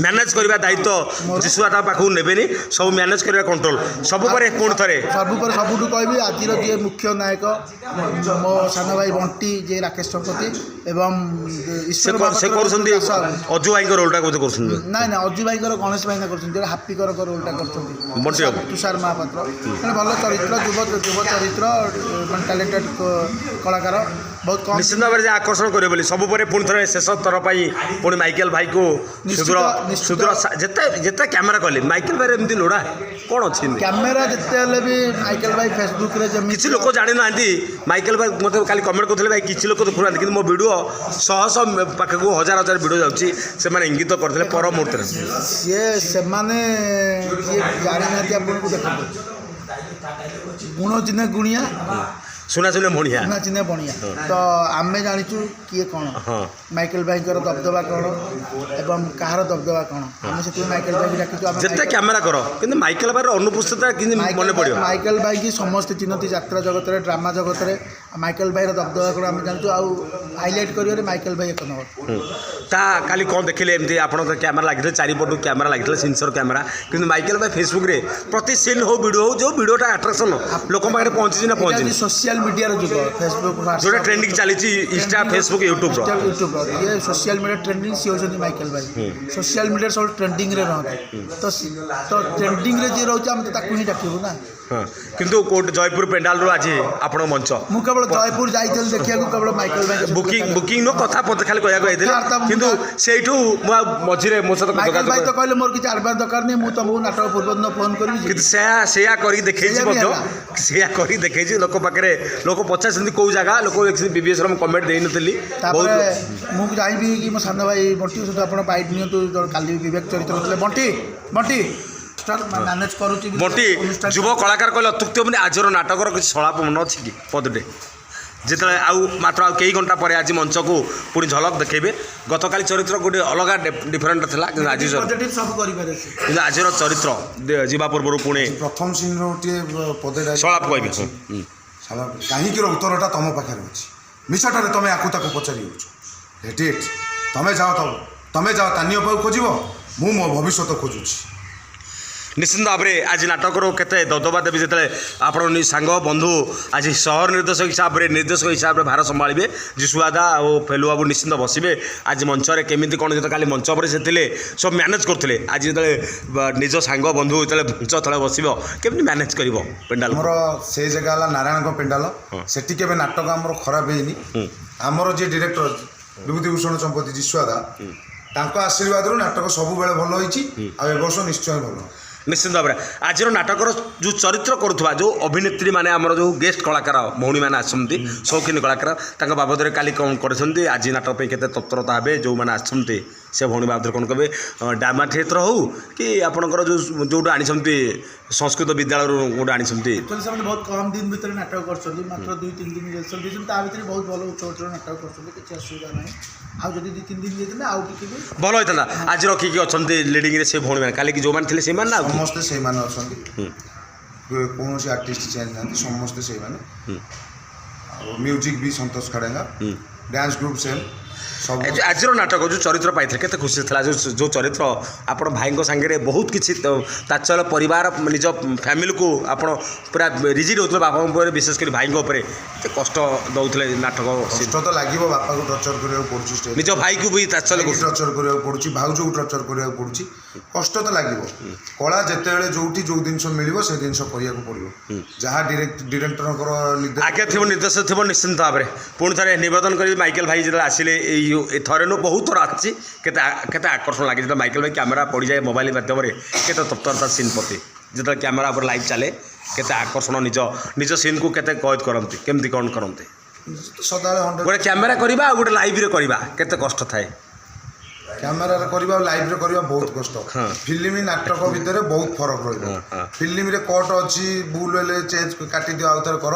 S1: ମ୍ୟାନେଜ୍ କରିବା ଦାୟିତ୍ୱ ଯୀଶୁଆଦା ପାଖକୁ ନେବେନି, ସବୁ ମ୍ୟାନେଜ୍ କରିବା କଣ୍ଟ୍ରୋଲ ସବୁ ପରେ। ପୁଣି ଥରେ
S2: ସବୁଠୁ କହିବି, ଆଜିର ଯିଏ ମୁଖ୍ୟ ନାୟକ ମୋ ସାନ ଭାଇ ବଣ୍ଟି, ଯିଏ ରାକେଶ ଶତପଥୀ ଏବଂ
S1: ସେ କରୁଛନ୍ତି ଅଜୁ ଭାଇଙ୍କ ରୋଲଟା ବୋଧେ କରୁଛନ୍ତି।
S2: ନାଇଁ ଅଜୁ ଭାଇଙ୍କର ଗଣେଶ ଭାଇନା କରୁଛନ୍ତି, ଯେଉଁଟା ହାପିଙ୍କର ରୋଲଟା କରୁଛନ୍ତି
S1: ବଣ୍ଟି ବାବୁ,
S2: ତୁଷାର ମହାପାତ୍ର। ମାନେ ଭଲ ଚରିତ୍ର, ଯୁବ ଚରିତ୍ର, ମାନେ ଟ୍ୟାଲେଣ୍ଟେଡ୍ କଳାକାର, ବହୁତ କମ୍।
S1: ନିଶ୍ଚିତ ଭାବରେ ଯେ ଆକର୍ଷଣ କରିବେ ବୋଲି ସବୁ ପରେ ପୁଣି ଥରେ ଶେଷ ଥର ପାଇଁ ପୁଣି ମାଇକେଲ ଭାଇକୁ ସୁଦୂର ଯେତେ ଯେତେ କ୍ୟାମେରା କଲେ ମାଇକେଲ ଭାଇର ଏମିତି ଲୋଡ଼ା କ'ଣ ଅଛି?
S2: କ୍ୟାମେରା ଯେତେ ହେଲେ ବି ମାଇକେଲ ଭାଇ ଫେସବୁକ୍ରେ ଯେମିତି
S1: କିଛି ଲୋକ ଜାଣିନାହାନ୍ତି। ମାଇକେଲ ଭାଇ ମୋତେ କାଲି କମେଣ୍ଟ କରୁଥିଲେ, ଭାଇ କିଛି ଲୋକ ଦେଖୁନାହାନ୍ତି, କିନ୍ତୁ ମୋ ଭିଡ଼ିଓ ଶହ ପାଖକୁ ହଜାର ଭିଡ଼ିଓ ଯାଉଛି। ସେମାନେ ଇଙ୍ଗିତ କରିଥିଲେ ପର ମୁହୂର୍ତ୍ତରେ।
S2: ସେମାନେ ଯିଏ ଜାଣିନାହାନ୍ତି, ଆପଣଙ୍କୁ ଦେଖନ୍ତୁ, ଗୁଣ ଚିହ୍ନେ ଗୁଣିଆ,
S1: ସୁନା ସୁନା ବଣିଆ,
S2: ସୁନା ଚିହ୍ନେ ବଣିଆ। ତ ଆମେ ଜାଣିଛୁ କିଏ କ'ଣ, ମାଇକେଲ ଭାଇଙ୍କର ଦବଦବା କ'ଣ ଏବଂ କାହାର ଦବଦବା କ'ଣ। ଆମେ ସେଥିପାଇଁ ମାଇକେଲ ଭାଇକି ଡାକିଛୁ।
S1: ଯେତେ କ୍ୟାମେରା କର କିନ୍ତୁ ମାଇକେଲ ଭାଇର ଅନୁପସ୍ଥିତିଟା କିନ୍ତୁ ମନେ ପଡ଼ିବ।
S2: ମାଇକେଲ ଭାଇକି ସମସ୍ତେ ଚିହ୍ନନ୍ତି ଯାତ୍ରା ଜଗତରେ, ଡ୍ରାମା ଜଗତରେ। ମାଇକେଲ ଭାଇର ଦବଦବା କ'ଣ ଆମେ ଜାଣିଛୁ। ଆଉ ହାଇଲାଇଟ୍ କରିବାରେ ମାଇକେଲ ଭାଇ 1 ନମ୍ବର।
S1: ତା କାଲି କ'ଣ ଦେଖିଲେ? ଏମିତି ଆପଣ ତ କ୍ୟାମେରା ଲାଗିଥିଲେ, ଚାରିପଟୁ କ୍ୟାମେରା ଲାଗିଥିଲା, ସେନ୍ସର କ୍ୟାମେରା, କିନ୍ତୁ ମାଇକେଲ ଭାଇ ଫେସବୁକ୍ରେ ପ୍ରତି ସିନ୍ ହଉ ଭିଡ଼ିଓ ହଉ, ଯେଉଁ ଭିଡ଼ିଓଟା ଆଟ୍ରାକ୍ସନ୍ ଲୋକଙ୍କ ପାଖରେ ପହଞ୍ଚିଛି ନା ପହଞ୍ଚିନି।
S2: ସୋସିଆଲ ମିଡ଼ିଆର ଯୁଗ, ଫେସବୁକ୍,
S1: ଯେଉଁଟା ଟ୍ରେଣ୍ଡିଂ ଚାଲିଛି, ଇନଷ୍ଟା, ଫେସବୁକ୍, ୟୁଟ୍ୟୁବ୍ର
S2: ଇଏ ସୋସିଆଲ ମିଡ଼ିଆ ଟ୍ରେଣ୍ଡିଂ, ସିଏ ହେଉଛନ୍ତି ମାଇକେଲ ଭାଇ। ସୋସିଆଲ ମିଡ଼ିଆରେ ସବୁ ଟ୍ରେଣ୍ଡିଂରେ ରହନ୍ତି, ତ ଟ୍ରେଣ୍ଡିଂରେ ଯିଏ ରହୁଛି ଆମେ ତ ତାକୁ ହିଁ ଡାକିବୁ ନା।
S1: କିନ୍ତୁ କୋଉଠି ଜୟପୁର ପେଣ୍ଡାଲରୁ ଆଜି ଆପଣଙ୍କ ମଞ୍ଚ,
S2: ମୁଁ କେବଳ ଜୟପୁର ଯାଇଥିଲି ଦେଖିବାକୁ, କେବଳ ମାଇକେଲ ଭାଇ
S1: ବୁକିଂ ନୁହଁ, କଥା ଖାଲି କହିବାକୁ ଯାଇଥିଲେ, କିନ୍ତୁ ସେଇଠୁ ମୁଁ ଆଉ ମଝିରେ ମୋ ସହିତ
S2: ମାଇକେଲ ଭାଇ ତ କହିଲେ ମୋର କିଛି ଆଡ଼ଭାନ୍ସ ଦରକାର ନାହିଁ, ମୁଁ ତମକୁ ନାଟକ ପୂର୍ବଦିନ ଫୋନ୍ କରିବି।
S1: କିନ୍ତୁ ସେଇଆ କରିକି ଦେଖେଇଛି ମଧ୍ୟ, ସେଇଆ କରିକି ଦେଖେଇଛି। ଲୋକ ପାଖରେ ଲୋକ ପଚାରୁଛନ୍ତି କେଉଁ ଜାଗା, ଲୋକ ଦେଖିଛନ୍ତି ବିବିଏସ୍ର ମୁଁ କମେଣ୍ଟ ଦେଇନଥିଲି।
S2: ତାପରେ ମୁଁ ଚାହିଁବି କି ମୋ ସାନ ଭାଇ ବଣ୍ଟି ସହିତ ଆପଣ ବାଇଟ୍ ନିଅନ୍ତୁ। କାଲି ବିବେକ ଚରିତ୍ର ଥିଲେ, ବଣ୍ଟି ମ୍ୟାନେଜ୍ କରୁଛି।
S1: ବଣ୍ଟି ଯୁବ କଳାକାର କହିଲେ ଅତ୍ୟୁକ୍ତି ହେବନି। ଆଜିର ନାଟକର କିଛି ସଳାପ ମନ ଅଛି କି ପଦଟେ? ଯେତେବେଳେ ଆଉ ମାତ୍ର ଆଉ କେଇ ଘଣ୍ଟା ପରେ ଆଜି ମଞ୍ଚକୁ ପୁଣି ଝଲକ ଦେଖେଇବେ। ଗତକାଲି ଚରିତ୍ର ଗୋଟେ ଅଲଗା ଡିଫରେଣ୍ଟ ଥିଲା, କିନ୍ତୁ ଆଜି
S2: ସବୁ କରିପାରେ।
S1: କିନ୍ତୁ ଆଜିର ଚରିତ୍ର ଯିବା ପୂର୍ବରୁ ପୁଣି
S3: ପ୍ରଥମ ସିନ୍ର ଗୋଟିଏ ପଦେଟା
S1: ସଳାପ କହିବେ।
S3: କାହିଁକିର ଉତ୍ତରଟା ତମ ପାଖରେ ଅଛି, ମିଛଟାରେ ତମେ ଆକୁ ତାକୁ ପଚାରି ହେଉଛ। ଲେଟ୍ ଇଟ୍ ତମେ ଯାଅ ତା ନିଅ ପାଉ ଖୋଜିବ ମୁଁ ମୋ ଭବିଷ୍ୟତ ଖୋଜୁଛି।
S1: ନିଶ୍ଚିନ୍ତ ଭାବରେ ଆଜି ନାଟକରୁ କେତେ ଦବଦବା ଦେବି ଯେତେବେଳେ ଆପଣ ସାଙ୍ଗ ବନ୍ଧୁ ଆଜି ସହର ନିର୍ଦ୍ଦେଶକ ହିସାବରେ ଭାର ସମ୍ଭାଳିବେ ଯୀଶୁଆଦା ଆଉ ଫେଲୁବାବୁ ନିଶ୍ଚିନ୍ତ ବସିବେ ଆଜି ମଞ୍ଚରେ କେମିତି କ'ଣ ଯେତେବେଳେ କାଲି ମଞ୍ଚ ଉପରେ ସେ ଥିଲେ ସବୁ ମ୍ୟାନେଜ୍ କରୁଥିଲେ ଆଜି ଯେତେବେଳେ ନିଜ ସାଙ୍ଗ ବନ୍ଧୁ ଯେତେବେଳେ ମଞ୍ଚ ତଳେ ବସିବ କେମିତି ମ୍ୟାନେଜ୍ କରିବ ପେଣ୍ଡାଲ?
S3: ଆମର ସେଇ ଜାଗା ହେଲା ନାରାୟଣଙ୍କ ପେଣ୍ଡାଲ। ସେଠି କେବେ ନାଟକ ଆମର ଖରାପ ହେଇନି। ଆମର ଯିଏ ଡିରେକ୍ଟର ବିଭୂତିଭୂଷଣ ଚମ୍ପତି ଯୀଶୁଆଦା ତାଙ୍କ ଆଶୀର୍ବାଦରୁ ନାଟକ ସବୁବେଳେ ଭଲ ହେଇଛି ଆଉ ଏ ବର୍ଷ ନିଶ୍ଚୟ ଭଲ।
S1: ନିଶ୍ଚିନ୍ତ ଭାବରେ ଆଜିର ନାଟକର ଯେଉଁ ଚରିତ୍ର କରୁଥିବା ଯେଉଁ ଅଭିନେତ୍ରୀ ମାନେ ଆମର ଯେଉଁ ଗେଷ୍ଟ କଳାକାର ଭଉଣୀମାନେ ଆସନ୍ତି ସୌଖିନୀ କଳାକାର ତାଙ୍କ ବାବଦରେ କାଲି କ'ଣ କରିଛନ୍ତି ଆଜି ନାଟକ ପାଇଁ କେତେ ତତ୍ପରତା ହେବେ ଯେଉଁମାନେ ଆସିଛନ୍ତି ସେ ଭଉଣୀ ବାବଦରେ କ'ଣ କହିବେ ଡ୍ରାମା ଥିଏଟର ହେଉ କି ଆପଣଙ୍କର ଯେଉଁଟା ଆଣିଛନ୍ତି ସଂସ୍କୃତ ବିଦ୍ୟାଳୟରୁ ଗୋଟେ ଆଣିଛନ୍ତି?
S2: ସେମାନେ ବହୁତ କମ୍ ଦିନ ଭିତରେ ନାଟକ କରୁଛନ୍ତି ମାତ୍ର 2-3 ଦିନ ରିହର୍ସାଲ ଦେଇଛନ୍ତି ତା ଭିତରେ ବହୁତ ଭଲ ଉଚ୍ଚ ନାଟକ କରୁଛନ୍ତି କିଛି ଅସୁବିଧା ନାହିଁ। ଆଉ ଯଦି 2-3 ଦିନ ଦେଇଥିଲେ ଆଉ ଟିକେ ବି
S1: ଭଲ ହେଇଥାନ୍ତା। ଆଜି ରଖିକି ଅଛନ୍ତି ଲିଡ଼ିଂରେ ସେ ଭଉଣୀମାନେ କାଲିକି ଯେଉଁମାନେ ଥିଲେ ସେମାନେ ନା
S3: ସମସ୍ତେ ସେଇମାନେ ଅଛନ୍ତି କୌଣସି ଆର୍ଟିଷ୍ଟ ଚେଞ୍ଜ ନାହାନ୍ତି ସମସ୍ତେ ସେଇମାନେ। ଆଉ ମ୍ୟୁଜିକ୍ ବି ସନ୍ତୋଷ ଖାଡ଼େଙ୍ଗା ଡ୍ୟାନ୍ସ ଗ୍ରୁପ୍ ସେମ୍ ସବୁ।
S1: ଆଜିର ନାଟକ ଯେଉଁ ଚରିତ୍ର ପାଇଥିଲେ କେତେ ଖୁସି ଥିଲା ଯେଉଁ ଚରିତ୍ର ଆପଣ ଭାଇଙ୍କ ସାଙ୍ଗରେ ବହୁତ କିଛି ତାଚଲ ପରିବାର ନିଜ ଫ୍ୟାମିଲିକୁ ଆପଣ ପୁରା ରିଜିଡ୍ ହେଉଥିଲେ ବାପାଙ୍କ ଉପରେ ବିଶେଷ କରି ଭାଇଙ୍କ ଉପରେ ଏତେ କଷ୍ଟ ଦେଉଥିଲେ ନାଟକ।
S3: କଷ୍ଟ ତ ଲାଗିବ ବାପାକୁ ଟର୍ଚର କରିବାକୁ ପଡ଼ୁଛି
S1: ନିଜ ଭାଇକୁ ବି ତାଚଲ
S3: ଟର୍ଚର କରିବାକୁ ପଡ଼ୁଛି ଭାଉଜକୁ ଟର୍ଚର କରିବାକୁ ପଡ଼ୁଛି କଷ୍ଟ ତ ଲାଗିବ। କଳା ଯେତେବେଳେ ଯୋଉଠି ଯୋଉ ଜିନିଷ ମିଳିବ ସେ ଜିନିଷ କରିବାକୁ ପଡ଼ିବ ଯାହା ଡିରେକ୍ଟରଙ୍କର
S1: ଆଜ୍ଞା ଥିବ ନିର୍ଦ୍ଦେଶ ଥିବ ନିଶ୍ଚିନ୍ତ ଭାବରେ। ପୁଣି ଥରେ ନିବେଦନ କରିବି ମାଇକେଲ ଭାଇ ଯେତେବେଳେ ଆସିଲେ এই থরে নু বহুত থর আসছি কেতে আকর্ষণ লাগে যেটা মাইকেল ভাই ক্যামেরা পড়ি যায় মোবাইল মাধ্যমে কেতে তৎপরতা সিন প্রতি যেটা ক্যামেরা উপরে লাইভ চালে কেতে আকর্ষণ নিজ নিজ সিন কু কেতে কয়েদ করতে কেমতি কণ করতে
S3: ସଦାବେଳେ
S1: গোটে ক্যামেরা করা আর গোটে লাইভরে করা কেতে কষ্ট থাকে?
S3: କ୍ୟାମେରାରେ କରିବା ଆଉ ଲାଇଭ୍ରେ କରିବା ବହୁତ କଷ୍ଟ। ଫିଲ୍ମ ନାଟକ ଭିତରେ ବହୁତ ଫରକ ରହିବ। ଫିଲ୍ମରେ କଟ୍ ଅଛି ଭୁଲ ହେଲେ ଚେଞ୍ଜ କାଟିଦିଅ ଆଉ ଥରେ କର।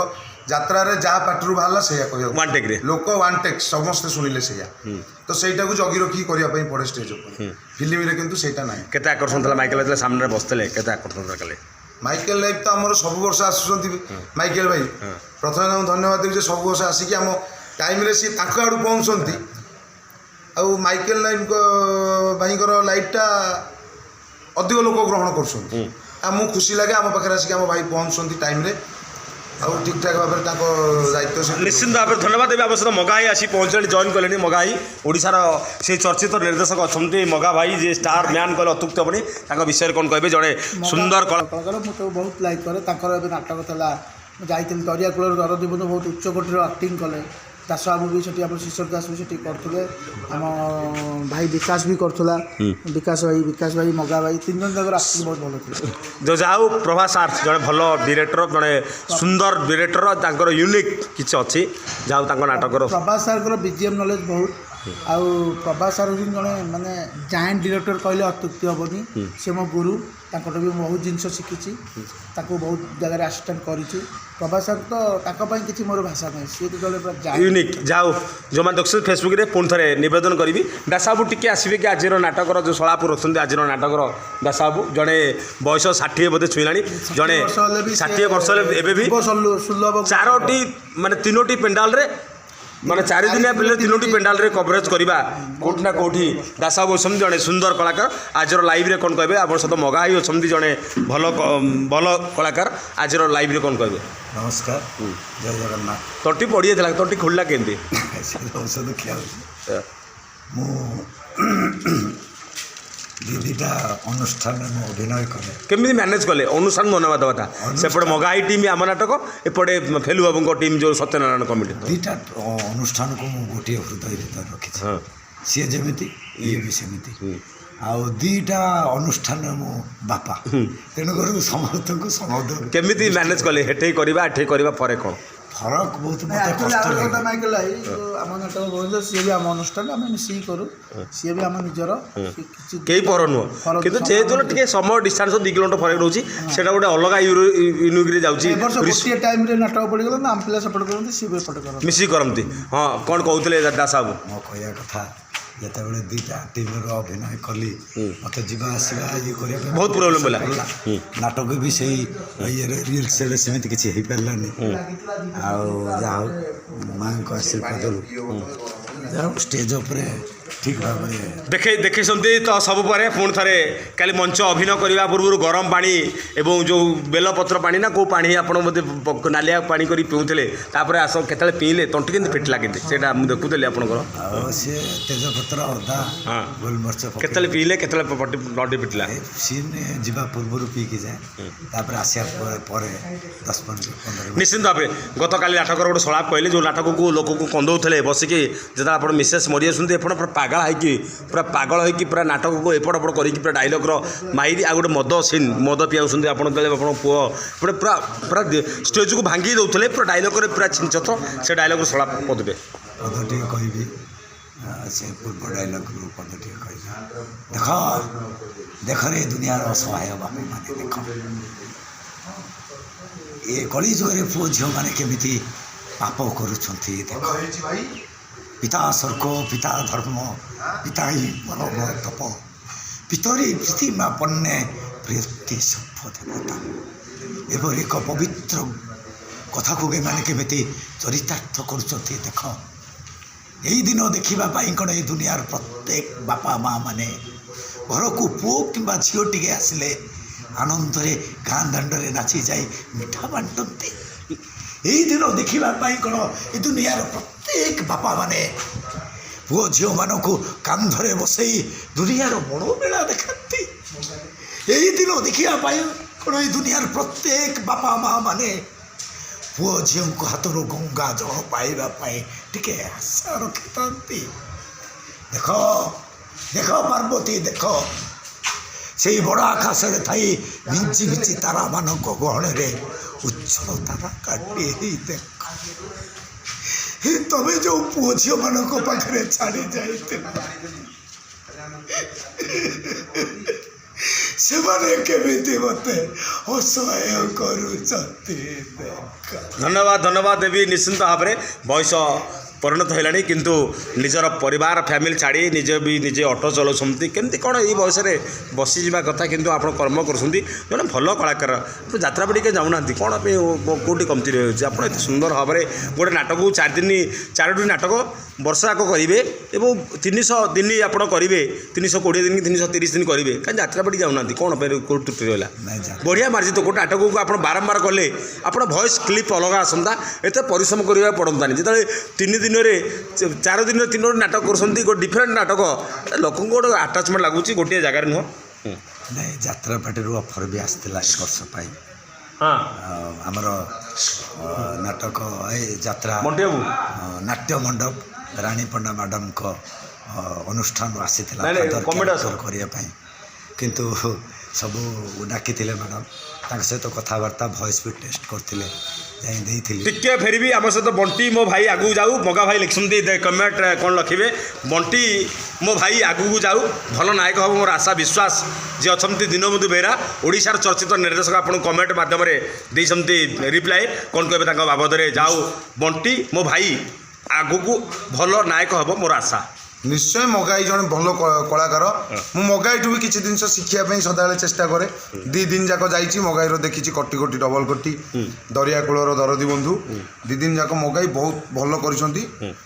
S3: ଯାତ୍ରାରେ ଯାହା ପାଟିରୁ ବାହାରିଲା ସେଇଆ କହିବାକୁ
S1: ୱାନ୍ ଟେକ୍ରେ
S3: ଲୋକ ୱାନ୍ ଟେକ୍ ସମସ୍ତେ ଶୁଣିଲେ ସେଇଆ ତ ସେଇଟାକୁ ଜଗି ରଖିକି କରିବା ପାଇଁ ପଡ଼େ ଷ୍ଟେଜ୍ ଉପରେ। ଫିଲ୍ମରେ କିନ୍ତୁ ସେଇଟା ନାହିଁ।
S1: କେତେ ଆକର୍ଷଣ ଥିଲା ମାଇକେଲ ଭାଇ ସାମ୍ନାରେ ବସିଥିଲେ କେତେ ଆକର୍ଷଣ ଥିଲା କାଲି?
S3: ମାଇକେଲ ଲାଇଭ୍ ତ ଆମର ସବୁ ବର୍ଷ ଆସୁଛନ୍ତି ମାଇକେଲ ଭାଇ ପ୍ରଥମେ ତାଙ୍କୁ ଧନ୍ୟବାଦ ଦେବି ଯେ ସବୁ ବର୍ଷ ଆସିକି ଆମ ଟାଇମ୍ରେ ସିଏ ତାଙ୍କ ଆଡ଼ୁ ପହଞ୍ଚନ୍ତି। ଆଉ ମାଇକେଲ ଲାଇଭ୍ଙ୍କ ଭାଇଙ୍କର ଲାଇଭ୍ଟା ଅଧିକ ଲୋକ ଗ୍ରହଣ କରୁଛନ୍ତି ଆଉ ମୁଁ ଖୁସି ଲାଗେ ଆମ ପାଖରେ ଆସିକି ଆମ ଭାଇ ପହଞ୍ଚୁଛନ୍ତି ଟାଇମ୍ରେ ଆଉ ଠିକ୍ ଠାକ୍ ଭାବରେ ତାଙ୍କ ଦାୟିତ୍ୱ
S1: ନିଶ୍ଚିନ୍ତ ଭାବରେ ଧନ୍ୟବାଦ ଦେବି। ଆମ ସହିତ ମଗା ଭାଇ ଆସି ପହଞ୍ଚିଲେଣି ଜଏନ୍ କଲେଣି। ମଗା ଭାଇ ଓଡ଼ିଶାର ସେଇ ଚର୍ଚ୍ଚିତ ନିର୍ଦ୍ଦେଶକ ଅଛନ୍ତି ମଗା ଭାଇ ଯିଏ ଷ୍ଟାର୍ ମ୍ୟାନ୍ କହିଲେ ଅତ୍ୟୁକ୍ତି ହେବନି। ତାଙ୍କ ବିଷୟରେ କ'ଣ କହିବେ? ଜଣେ ସୁନ୍ଦର
S2: କଳାକାର ମୁଁ ତାକୁ ବହୁତ ଲାଇକ୍ କରେ। ତାଙ୍କର ଏବେ ନାଟକ ଥିଲା ମୁଁ ଯାଇଥିଲି ଦରିଆ କୂଳରେ ଦରଦୀ ବନ୍ଧୁ ବହୁତ ଉଚ୍ଚ କୋଟିର ଆକ୍ଟିଂ କଲେ। ଦାସ ବାବୁ ବି ସେଠି ଆମର ଶିଶର ଦାସ ବି ସେଠି କରୁଥିଲେ। ଆମ ଭାଇ ବିକାଶ ବି କରୁଥିଲା ବିକାଶ ଭାଇ ମଗା ଭାଇ 3 ଜଣ ଯାକର ଆକ୍ଟିଂ ବହୁତ ଭଲ ଥିଲା।
S1: ଯାହା ହଉ ପ୍ରଭାସ ସାର୍ ଜଣେ ଭଲ ଡିରେକ୍ଟର ଜଣେ ସୁନ୍ଦର ଡିରେକ୍ଟର ତାଙ୍କର ୟୁନିକ୍ କିଛି ଅଛି ଯାହା ହଉ ତାଙ୍କ ନାଟକର
S2: ପ୍ରଭାସ ସାର୍ଙ୍କର ବିଜିଏମ୍ ନଲେଜ ବହୁତ। ଆଉ ପ୍ରଭାସ ସାର୍ ହେଉଛନ୍ତି ଜଣେ ମାନେ ଜାଏଣ୍ଟ ଡିରେକ୍ଟର କହିଲେ ଅତ୍ୟୁକ୍ତି ହେବନି। ସେ ମୋ ଗୁରୁ ତାଙ୍କଠୁ ବି ବହୁତ ଜିନିଷ ଶିଖିଛି ତାକୁ ବହୁତ ଜାଗାରେ ଆସିଷ୍ଟାଣ୍ଟ କରିଛି। ପ୍ରଭାସ ସାର୍ ତ ତାଙ୍କ ପାଇଁ କିଛି ମୋର ଭାଷା ନାହିଁ ସିଏ ତ ଜଣେ ପୁରା
S1: ୟୁନିକ୍। ଯାହା ହଉ ଯେଉଁମାନେ ଦେଖୁଛନ୍ତି ଫେସବୁକ୍ରେ ପୁଣି ଥରେ ନିବେଦନ କରିବି ଦାସବାବୁ ଟିକେ ଆସିବେ କି ଆଜିର ନାଟକର ଯେଉଁ ଶଳାପୁର ଅଛନ୍ତି ଆଜିର ନାଟକର ଦାସବାବୁ ଜଣେ ବୟସ 60 ବୋଧେ ଛୁଇଁଲାଣି ଜଣେ 60 ବର୍ଷ ହେଲେ ଏବେ ବି 4ଟି ମାନେ 3ଟି ପେଣ୍ଡାଲରେ ମାନେ 4 ଦିନିଆ ପିଲେ 3ଟି ପେଣ୍ଡାଲରେ କଭରେଜ୍ କରିବା କେଉଁଠି ନା କେଉଁଠି ଦାସବାବୁ ଅଛନ୍ତି ଜଣେ ସୁନ୍ଦର କଳାକାର। ଆଜିର ଲାଇଭ୍ରେ କ'ଣ କହିବେ? ଆପଣ ସହିତ ମଗା ଭାଇ ଅଛନ୍ତି ଜଣେ ଭଲ କଳାକାର। ଆଜିର ଲାଇଭ୍ରେ କ'ଣ କହିବେ?
S3: ନମସ୍କାର ଜୟ ଜଗନ୍ନାଥ।
S1: ତଣ୍ଟି ପଡ଼ିଯାଇଥିଲା ତଣ୍ଟି ଖୋଲିଲା କେମିତି?
S3: ଔଷଧ ଖିଆ ହେଉଛି। ମୁଁ ଦିଦିଟା ଅନୁଷ୍ଠାନରେ ମୁଁ ଅଭିନୟ କରେ।
S1: କେମିତି ମ୍ୟାନେଜ୍ କଲେ ଅନୁଷ୍ଠାନ ଧନ୍ୟବାଦ କଥା ସେପଟେ ମଗା ଭାଇ ଟିମ୍ ଆମ ନାଟକ ଏପଟେ ଫେଲୁ ବାବୁଙ୍କ ଟିମ୍ ଯେଉଁ ସତ୍ୟନାରାୟଣ କମିଟି
S3: ଦୁଇଟା ଅନୁଷ୍ଠାନକୁ ମୁଁ ଗୋଟିଏ ହୃଦୟ ଭିତରେ ରଖିଛି। ସିଏ ଯେମିତି ଇଏ ବି ସେମିତି ଆଉ ଦୁଇଟା ଅନୁଷ୍ଠାନ ମୋ ବାପା ତେଣୁକରି ସମସ୍ତଙ୍କୁ ସମର୍ଥ।
S1: କେମିତି ମ୍ୟାନେଜ୍ କଲେ ହେଠେଇ କରିବା ଏଠେଇ କରିବା ପରେ କ'ଣ
S3: ଫରକ ବହୁତ
S2: ମାଇକେଲ ଭାଇ ଆମ ନାଟକ କହୁଥିଲେ ସିଏ ବି ଆମ ଅନୁଷ୍ଠାନ ଆମେ ମିଶିକି କରୁ ସିଏ ବି ଆମ ନିଜର
S1: କେହି ପର ନୁହଁ କିନ୍ତୁ ଯେହେତୁ ଟିକେ ସମୟ ଡିଷ୍ଟାନ୍ସ 2 କିଲୋମିଟର ଫରକ ରହୁଛି ସେଇଟା ଗୋଟେ ଅଲଗା ୟୁନିକ୍ରେ ଯାଉଛି।
S2: ଗୋଟିଏ ଟାଇମ୍ରେ ନାଟକ ପଡ଼ିଗଲା ନା ଆମ ପିଲା ସେପଟେ କରନ୍ତି ସିଏ ବି ଏପଟେ କରନ୍ତି
S1: ମିଶିକି କରନ୍ତି। ହଁ କ'ଣ କହୁଥିଲେ ଦାସ ବାବୁ?
S3: ମୋ କହିବା କଥା ଯେତେବେଳେ ଦୁଇଟା ଟିମ୍ର ଅଭିନୟ କଲି ମୋତେ ଯିବା ଆସିବା ଇଏ କରିବା ପାଇଁ
S1: ବହୁତ ପ୍ରୋବ୍ଲେମ୍ ହେଲା।
S3: ନାଟକ ବି ସେଇ ଇଏରେ ରିହର୍ସାଲରେ ସେମିତି କିଛି ହେଇପାରିଲାନି। ଆଉ ଯାହା ହଉ ମାଆଙ୍କ ଆଶୀର୍ବାଦରୁ
S4: ଷ୍ଟେଜ୍ ଉପରେ ଠିକ୍ ଭାବରେ
S1: ଦେଖିଛନ୍ତି ତ ସବୁ ପରେ ପୁଣି ଥରେ କାଲି ମଞ୍ଚ ଅଭିନୟ କରିବା ପୂର୍ବରୁ ଗରମ ପାଣି ଏବଂ ଯେଉଁ ବେଲପତ୍ର ପାଣି ନା କେଉଁ ପାଣି ଆପଣ ବୋଧେ ନାଲିଆ ପାଣି କରି ପିଉଥିଲେ ତାପରେ ଆସ କେତେବେଳେ ପିଇଲେ ତଣ୍ଟି କେମିତି ଫିଟିଲା କେମିତି ସେଇଟା ମୁଁ ଦେଖୁଥିଲି ଆପଣଙ୍କର
S4: ଆଉ ସିଏ ତେଜପତ୍ର ଅଦା
S1: ହଁ
S4: ଗୋଲମରିଚ
S1: କେତେବେଳେ ପିଇଲେ କେତେବେଳେ ତଣ୍ଟି ଫିଟିଲା
S4: ସିନ୍ ଯିବା ପୂର୍ବରୁ ପିଇକି ଯାଏ ତାପରେ ଆସିବା ପରେ 10-15
S1: ନିଶ୍ଚିନ୍ତ ଭାବେ ଗତକାଲି ନାଟକର ଗୋଟେ ସଳାପ କହିଲେ ଯେଉଁ ନାଟକକୁ ଲୋକକୁ କନ୍ଦଉଥିଲେ ବସିକି ଯେତେବେଳେ ଆପଣ ମିସେସ୍ ମରି ଆସୁଛନ୍ତି ଏପଟ ପୁରା ପାଗଳ ହେଇକି ପୁରା ନାଟକକୁ ଏପଟ ଏପଟ କରିକି ପୁରା ଡାଇଲଗ୍ର ମାଇରି ଆଉ ଗୋଟେ ମଦ ସିନ୍ ମଦ ପିଆଉଛନ୍ତି ଆପଣ ଯେତେବେଳେ ଆପଣଙ୍କ ପୁଅ ପୁରା ପୁରା ଷ୍ଟେଜ୍କୁ ଭାଙ୍ଗି ଦେଉଥିଲେ ପୁରା ଡାଇଲଗ୍ରେ ପୁରା ଛିଞ୍ଚତ ସେ ଡାଇଲଗ୍ର ସଳାପ ପଦବେ
S4: ପଦଟିଏ କହିବି ସେ ପୂର୍ବ ଡାଇଲଗ୍ରୁ ପଦଟିଏ କହିବି ଦେଖରେ ଦୁନିଆର ଅସହାୟ ବାପାମାନେ ଦେଖ ଏ କଳି ଯୁଗରେ ପୁଅ ଝିଅମାନେ କେମିତି ପାପ କରୁଛନ୍ତି ଦେଖ ପିତା ସ୍ୱର୍ଗ ପିତା ଧର୍ମ ପିତା ହିଁ ପରମ ତପ ପିତରି ପ୍ରୀତିମା ପନ୍ନେ ପ୍ରୀତି ସଭ୍ୟ ଦେବତା ଏପରି ଏକ ପବିତ୍ର କଥାକୁ ଏମାନେ କେମିତି ଚରିତାର୍ଥ କରୁଛନ୍ତି ଦେଖ ଏହି ଦିନ ଦେଖିବା ପାଇଁ କ'ଣ ଏ ଦୁନିଆର ପ୍ରତ୍ୟେକ ବାପା ମାଆ ମାନେ ଘରକୁ ପୁଅ କିମ୍ବା ଝିଅଟିକେ ଆସିଲେ ଆନନ୍ଦରେ ଗାଁ ଦାଣ୍ଡରେ ନାଚି ଯାଇ ମିଠା ବାଣ୍ଟନ୍ତି ଏହି ଦିନ ଦେଖିବା ପାଇଁ କ'ଣ ଏ ଦୁନିଆର ପ୍ରତ୍ୟେକ ବାପାମାନେ ପୁଅ ଝିଅମାନଙ୍କୁ କାନ୍ଧରେ ବସେଇ ଦୁନିଆର ମନୋମେଳା ଦେଖାନ୍ତି ଏହି ଦିନ ଦେଖିବା ପାଇଁ କ'ଣ ଏ ଦୁନିଆର ପ୍ରତ୍ୟେକ ବାପା ମାଆ ମାନେ ପୁଅ ଝିଅଙ୍କ ହାତରୁ ଗଙ୍ଗା ଜଳ ପାଇବା ପାଇଁ ଟିକେ ଆଶା ରଖିଥାନ୍ତି ଦେଖ ପାର୍ବତୀ ଦେଖ ସେଇ ବଡ଼ ଆକାଶରେ ଥାଇ ବିଞ୍ଚି ବିଞ୍ଚି ତାରାମାନଙ୍କ ଗହଣରେ ଉଚ୍ଛଳ ତାରା କାଟି ଦେଖ ତମେ ଯେଉଁ ପୁଅ ଝିଅମାନଙ୍କ ପାଖରେ ଛାଡ଼ି ଯାଇଥିଲ ସେମାନେ କେମିତି ମୋତେ ଅସହାୟ କରୁଛନ୍ତି
S1: ଧନ୍ୟବାଦ ଦେବୀ ନିଶ୍ଚିନ୍ତ ଭାବରେ ବୟସ ପରିଣତ ହେଲାଣି କିନ୍ତୁ ନିଜର ପରିବାର ଫ୍ୟାମିଲି ଛାଡ଼ି ନିଜେ ଅଟୋ ଚଲାଉଛନ୍ତି କେମିତି କ'ଣ ଏଇ ବୟସରେ ବସିଯିବା କଥା କିନ୍ତୁ ଆପଣ କର୍ମ କରୁଛନ୍ତି ଜଣେ ଭଲ କଳାକାର ଆପଣ ଯାତ୍ରା ଟିକେ ଯାଉନାହାନ୍ତି କ'ଣ ପାଇଁ କେଉଁଠି କମତି ରହିଯାଉଛି ଆପଣ ଏତେ ସୁନ୍ଦର ଭାବରେ ଗୋଟେ ନାଟକକୁ 4 ଦିନ ନାଟକ ବର୍ଷ ଯାକ କରିବେ ଏବଂ 300 ଦିନ ଆପଣ କରିବେ 320 ଦିନ କି 330 ଦିନ କରିବେ କାହିଁ ଯାତ୍ରା ପାଟି ଯାଉନାହାନ୍ତି କ'ଣ ପାଇଁ କେଉଁ ତ୍ରୁଟି ରହିଲା ବଢ଼ିଆ ମାର୍ଜିତ ଗୋଟେ ନାଟକକୁ ଆପଣ ବାରମ୍ବାର କଲେ ଆପଣ ଭଏସ୍ କ୍ଲିପ୍ ଅଲଗା ଆସନ୍ତା ଏତେ ପରିଶ୍ରମ କରିବାକୁ ପଡ଼ନ୍ତାନି ଯେତେବେଳେ 3 ଦିନରେ 4 ଦିନରେ 3 ନାଟକ କରୁଛନ୍ତି ଗୋଟେ ଡିଫରେଣ୍ଟ ନାଟକ ଲୋକଙ୍କୁ ଗୋଟେ ଆଟାଚମେଣ୍ଟ ଲାଗୁଛି ଗୋଟିଏ ଜାଗାରେ ନୁହଁ
S4: ନାଇଁ ଯାତ୍ରା ପାର୍ଟିରୁ ଅଫର୍ ବି ଆସିଥିଲା ଏ ବର୍ଷ ପାଇଁ
S1: ହଁ
S4: ଆମର ନାଟକ ଏ ଯାତ୍ରା
S1: ମଣ୍ଟିବାବୁ
S4: ନାଟ୍ୟ ମଣ୍ଡପ ରାଣୀ ପଣ୍ଡା ମ୍ୟାଡ଼ାମଙ୍କ ଅନୁଷ୍ଠାନରୁ ଆସିଥିଲା କରିବା ପାଇଁ କିନ୍ତୁ ସବୁ ଡାକିଥିଲେ ମ୍ୟାଡ଼ାମ୍ ତାଙ୍କ ସହିତ କଥାବାର୍ତ୍ତା ଭଏସ୍ ବି ଟେଷ୍ଟ କରିଥିଲେ ଯାଇ ଦେଇଥିଲି
S1: ଟିକେ ଫେରିବି ଆମ ସହିତ ବଣ୍ଟି ମୋ ଭାଇ ଆଗକୁ ଯାଉ ମଗା ଭାଇ ଲେଖିଛନ୍ତି କମେଣ୍ଟ କ'ଣ ଲେଖିବେ ବଣ୍ଟି ମୋ ଭାଇ ଆଗକୁ ଯାଉ ଭଲ ନାୟକ ହେବ ମୋର ଆଶା ବିଶ୍ୱାସ ଯିଏ ଅଛନ୍ତି ଦୀନବନ୍ଧୁ ବେହେରା ଓଡ଼ିଶାର ଚର୍ଚ୍ଚିତ ନିର୍ଦ୍ଦେଶକ ଆପଣଙ୍କୁ କମେଣ୍ଟ ମାଧ୍ୟମରେ ଦେଇଛନ୍ତି ରିପ୍ଲାଏ କ'ଣ କହିବେ ତାଙ୍କ ବାବଦରେ ଯାଉ ବଣ୍ଟି ମୋ ଭାଇ ଆଗକୁ ଭଲ ନାୟକ ହେବ ମୋର ଆଶା
S3: ନିଶ୍ଚୟ ମଗାଇ ଜଣେ ଭଲ କଳାକାର ମୁଁ ମଗାଇଠୁ ବି କିଛି ଜିନିଷ ଶିଖିବା ପାଇଁ ସଦାବେଳେ ଚେଷ୍ଟା କରେ 2 ଦିନ ଯାକ ଯାଇଛି ମଗାଇର ଦେଖିଛି କଟି କଟି ଡବଲ କଟି ଦରିଆ କୂଳର ଦରଦୀ ବନ୍ଧୁ 2 ଦିନ ଯାକ ମଗାଇ ବହୁତ ଭଲ କରିଛନ୍ତି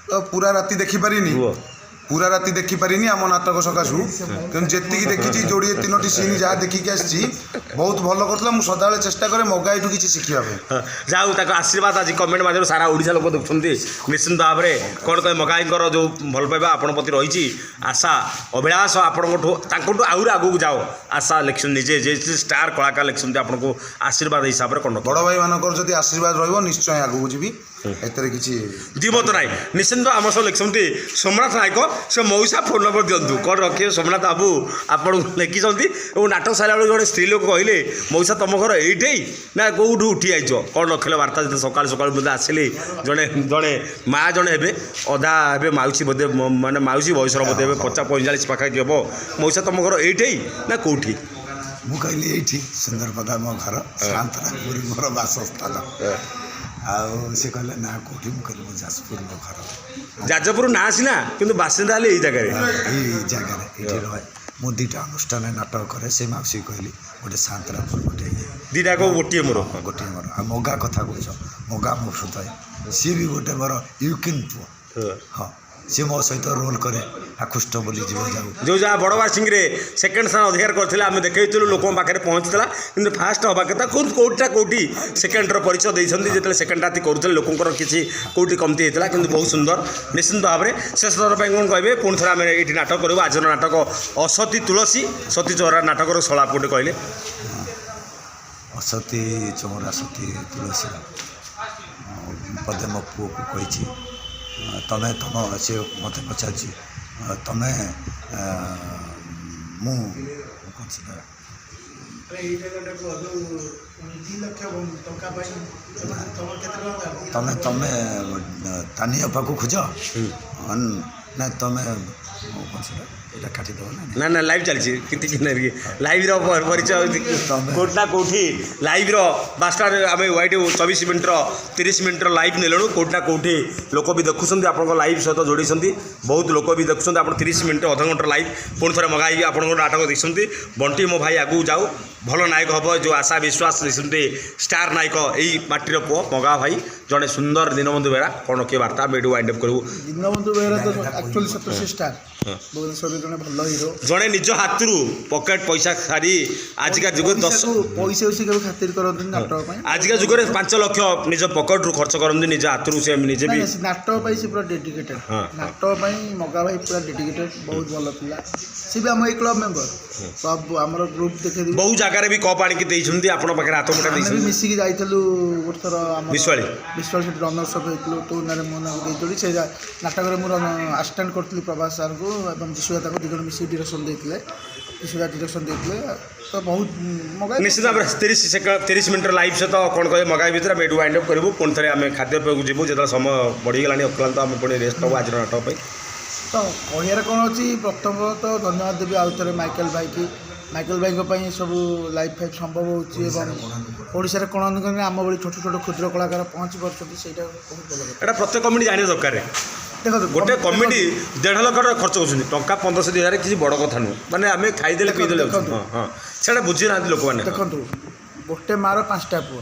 S3: ତ ପୁରା ରାତି ଦେଖିପାରିନି ପୁରା ରାତି ଦେଖିପାରିନି ଆମ ନାଟକ ସକାଶୁ କିନ୍ତୁ ଯେତିକି ଦେଖିଛି ଯୋଡ଼ିଏ 3ଟି ସିନ୍ ଯାହା ଦେଖିକି ଆସିଛି ବହୁତ ଭଲ କରୁଥିଲା ମୁଁ ସଦାବେଳେ ଚେଷ୍ଟା କରେ ମଗାଇଠୁ କିଛି ଶିଖିବା ପାଇଁ
S1: ଯାଉ ତାଙ୍କ ଆଶୀର୍ବାଦ ଆଜି କମେଣ୍ଟ ମାଧ୍ୟମରେ ସାରା ଓଡ଼ିଶା ଲୋକ ଦେଖୁଛନ୍ତି ନିଶ୍ଚିନ୍ତ ଭାବରେ କ'ଣ କହେ ମଗାଇଙ୍କର ଯେଉଁ ଭଲ ପାଇବା ଆପଣଙ୍କ ପ୍ରତି ରହିଛି ଆଶା ଅଭିଳାଷ ଆପଣଙ୍କଠୁ ତାଙ୍କଠୁ ଆହୁରି ଆଗକୁ ଯାଅ ଆଶା ଲେଖିଛନ୍ତି ନିଜେ ଯେ ଷ୍ଟାର କଳାକାର ଲେଖିଛନ୍ତି ଆପଣଙ୍କୁ ଆଶୀର୍ବାଦ ହିସାବରେ କ'ଣ
S3: ବଡ଼ ଭାଇମାନଙ୍କର ଯଦି ଆଶୀର୍ବାଦ ରହିବ ନିଶ୍ଚୟ ଆଗକୁ ଯିବି ଏଥିରେ କିଛି
S1: ଦ୍ୱିମତ ନାହିଁ ନିଶ୍ଚିନ୍ତ ଆମ ସହ ଲେଖିଛନ୍ତି ସୋମନାଥ ନାୟକ ସେ ମଉସା ଫୋନ୍ ନମ୍ବର ଦିଅନ୍ତୁ କ'ଣ ରଖିବେ ସୋମନାଥ ବାବୁ ଆପଣଙ୍କୁ ଲେଖିଛନ୍ତି ଏବଂ ନାଟକ ସାରିଲା ବେଳକୁ ଜଣେ ସ୍ତ୍ରୀ ଲୋକ କହିଲେ ମଉସା ତୁମ ଘର ଏଇଠି ନା କେଉଁଠୁ ଉଠି ଯାଇଛ କ'ଣ ରଖିଲେ ବାର୍ତ୍ତା ଯେତେ ସକାଳୁ ବୋଧେ ଆସିଲି ଜଣେ ମା ଜଣେ ହେବେ ଅଧା ହେବେ ମାଉସୀ ବୋଧେ ମାନେ ମାଉସୀ ବୟସର ବୋଧେ ଏବେ 45 ପାଖାପାଖି ହେବ ମଉସା ତୁମ ଘର ଏଇଠି ନା କେଉଁଠି
S4: ମୁଁ କହିଲି ଏଇଠି ସୁନ୍ଦରପଦା ମୋ ଘର ଶାନ୍ତନାପୁରୀ ମୋର ବାସସ୍ଥାନ ଆଉ ସେ କହିଲେ ନା କେଉଁଠି ମୁଁ କହିଲି ମୁଁ ଯାଜପୁର ମୋ ଘର
S1: ଯାଜପୁର ନାଁ ସିନା କିନ୍ତୁ ବାସିନ୍ଦା ହେଲେ ଏଇ ଜାଗାରେ
S4: ଏଇଠି ରହେ ମୁଁ 2ଟା ଅନୁଷ୍ଠାନରେ ନାଟକ କରେ ସେ ମାଉସୀ କହିଲି ଗୋଟେ ଶାନ୍ତନାପୁର ଗୋଟେ
S1: ଦୁଇଟା ଗୋଟିଏ ମୋର
S4: ଆଉ ମଗା କଥା କହୁଛ ମଗା ମୋ ହୃଦୟ ସିଏ ବି ଗୋଟେ ମୋର ୟୁକିନ୍ ପୁଅ ହଁ सी मो सहित रोल करे आकृष्ट बोली जीव जाऊ
S1: जो जहाँ बड़वा सिंह सेकेंड स्थान अधिकार करते आम देखु लोक पाखे पहुँचला कि फास्ट हवा कथा कौटा कौटी सेकेंडर परिचय देते जो सेकेंड राति करुले लोकर किसी कौटी कमती होता कि बहुत सुंदर निश्चिंत भाव में शेष थर पर कौन कहे पुणी थे आम ये नाटक करूँ आज नाटक असती तुलसी सती चौरा नाटक सलाप गोटे कहले
S4: असती चमरा सती तुलसी पदे मो पुओ को कही तमें तुम सी मत पचार तमें मु तमें तमें तानी पाक खोज ना तमें ये काटिदेव
S1: ना ना लाइव चलती लाइव परिचय कौटना कौटी लाइव बास्टार आम वाइट 24 मिनट 30 मिनट लाइव नेलु कौटना कौटी लोक भी देखुं आप लाइव सहित जोड़ी बहुत लोक भी देखुं आप 30 मिनट अध घंटा लाइव पुणी थे मगाई आप नाटक देखते बंटी मो भाई आगू जाऊ भल नायक हम जो आशा विश्वास देखते स्टार नायक यही माटीर पुओ मगा भाई जड़े सुंदर दीनबंधु बेहरा कौन किए बार्ता बेडू वाइंड अप करूँ
S2: दीनबंधु बेहरा तो एक्चुअली सतोषी स्टार भुवनेश्वर जड़े भल हिरो
S1: जड़े निज हाथ पकेट पैसा सारी आजिका जुग 10
S2: पैसा उसी के खातिर करते नाटक
S1: आजिका जुग 5 लाख निज पकेट रू खर्च करते निज हाथ से निजे भी
S2: नाटक से पूरा डेडिकेटेड नाटक मगा भाई पूरा डेडिकेटेड बहुत भल पिला सी भी आम ए क्लब मेंबर सब आमर ग्रुप देखे
S1: बहु जगह भी कप आणिक देइछुंती आपण पाखे हाथ मुठा देइछुंती
S2: मिसिकी जाइथलु गोटे थर
S1: विश्वाली
S2: से रनर्स अप होइतलु तो नारे मो ना देइतोली से नाटक रे मोर असिस्टेंट करथली प्रभास सर को एवं जिसुदा को दिगण मिसी डायरेक्शन देइतले जिसुदा डायरेक्शन देइतले तो बहुत मगा
S1: निश्चित भाव 30 मिनट लाइव से तो कौन कहे मगाई भितर बेड वाइंड अप करूँ पुणी थे आम खाद्य पेय जीवु जो समय बढ़ीगला अक्लांत आम पुणी रेस्ट हूँ आज नाटक
S2: तो कहर कौन अच्छी प्रथम तो धन्यवाद देवी आउ थे माइकेल भाई की माइकेल भाई सब लाइफ फाइव संभव होशार कौन आम भाई छोट छोट क्षुद्र कलाकार पहुँची पार्टी बहुत भल
S1: एटा प्रत्येक कमिटी जाने दरकार
S2: देखो
S1: गोटे कमिटी 1.5 लाख खर्च होती टंका 1500-2000 किसी बड़ कथा नुह मैंने आम खाईदे पीदे हाँ हाँ से बुझी ना लोक मैंने
S2: देखो गोटे मार 5टा पुओ